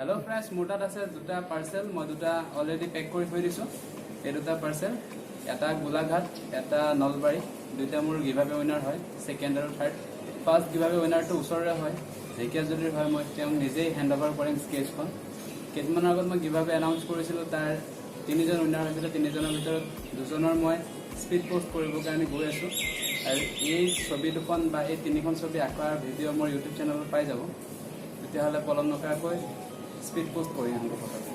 hello friends मोर तात আছে দুটা পাৰ্সেল মই দুটা অলৰেডি পেক কৰি থৈ দিছো এই দুটা পাৰ্সেল এটা গোলাঘাট এটা নলবাৰী দুটা মোৰ গিভআৱে উইনাৰ হয় সেকেন্ড আৰু থাৰ্ড ফাৰ্স্ট গিভআৱে উইনাৰটো ওচৰৰে হয় ঢেকিয়াজুলিৰ হয় মই তেওঁ নিজেই হ্যান্ডওভাৰ কৰিম স্কেচখন কেইদিনমানৰ আগত মই গিভআৱে এনাউন্স কৰিছিলো তাৰ তিনিজন উইনাৰ হৈছিল তিনিজনৰ ভিতৰত দুজনৰ মই স্পীড পোষ্ট কৰিবৰ কাৰণে গৈ আছো আৰু এই ছবি দুখন বা এই তিনিখন ছবি আঁকাৰ ভিডিঅ' মোৰ ইউটিউব চেনেলত পাই যাব তেতিয়াহ'লে পলম নকৰাকৈ স্পীড পোষ্ট কৰি আহোঁ কথাটো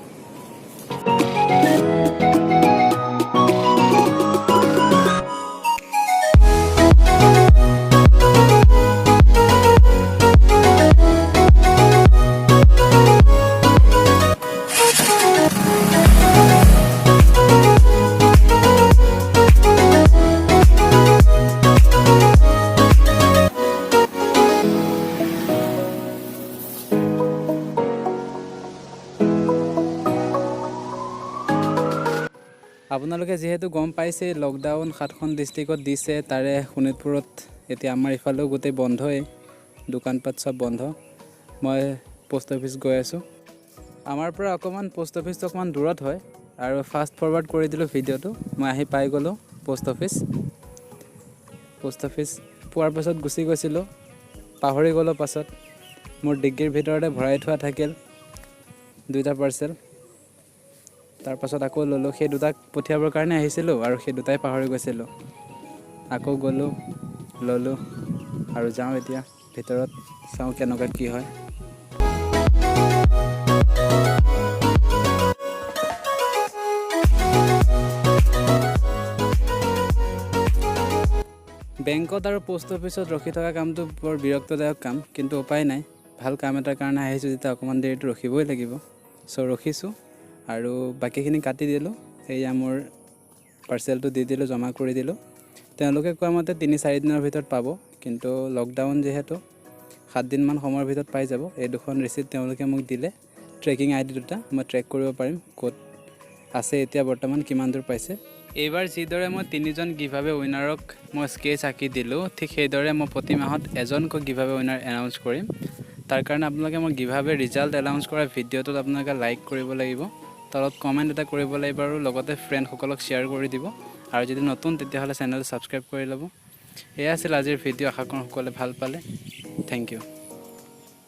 আপোনালোকে যেহেতু গম পাইছে লকডাউন 7খন ডিস্ট্ৰিক্টত দিছে তাৰে শোণিতপুৰত এতিয়া আমাৰ ইফালেও গোটেই বন্ধই দোকানপাট সব বন্ধ মই পোষ্ট অফিচ গৈ আছো আমাৰ পৰা অকমান পোষ্ট অফিচ অকমান দূৰত হয় আৰু ফাষ্ট ফৰৱাৰ্ড কৰি দিলো ভিডিঅটো মই আহি পাই গলো পোষ্ট অফিচ পোৱাৰ পাছত গুচি গৈছিলো পাহৰি গলো পাছত মোৰ ডিগ্গিৰ ভিতৰতে ভৰাই থোৱা থাকিল দুটা পাৰ্সেল তাৰ পাছত আকৌ ললো সেই দুটাক পঠিয়াবৰ কাৰণে আহিছিলো আৰু সেই দুটাই পাহৰি গৈছিলো আকৌ গলো ললো আৰু যাওঁ এতিয়া ভিতৰত চাওঁ কেনেকুৱা কি হয় বেংকত আৰু পোষ্ট অফিচত ৰখি থকা কামটো বৰ বিৰক্তদায়ক কাম কিন্তু উপায় নাই ভাল কাম এটাৰ কাৰণে আহিছো যেতিয়া অকমান দেৰিটো ৰখিবই লাগিব সো ৰখিছো আৰু বাকিখিনি কাটি দিলো এইয়া মোৰ পাৰ্সেলটো দি দিলো জমা কৰি দিলো তেওঁলোকে কোৱা মতে 3-4 দিনৰ ভিতৰত পাব কিন্তু লকডাউন যেহেতু 7 দিন মান সময়ৰ ভিতৰত পাই যাব এই দুখন ৰিসিপ্ট তেওঁলোকে মোক দিলে ট্ৰেকিং আইডি দুটা মই ট্ৰেক কৰিব পাৰিম ক'ত আছে এতিয়া বৰ্তমান কিমান দূৰ পাইছে এইবাৰ যিদৰে মই তিনিজন গিভআৱে উইনাৰক মই স্কেচ আঁকি দিলো ঠিক সেইদৰে মই প্ৰতি মাহত এজনকৈ গিভআৱে উইনাৰ এনাউন্স কৰিম তাৰ কাৰণে আপোনালোকে মই গিভআৱে ৰিজাল্ট এনাউন্স কৰা ভিডিঅটোত আপোনালোকে লাইক কৰিব লাগিব তলত কমেন্ট এটা কৰিব লাগিব আৰু লগতে ফ্ৰেণ্ড সকলক শেয়াৰ কৰি দিব আৰু যদি নতুন তেতিয়াহলে চেনেল সাবস্ক্ৰাইব কৰি ল'ব এয়া আছিল আজিৰ ভিডিঅ' আশা কৰোঁ সকলোৱে ভাল পালে থ্যাংক ইউ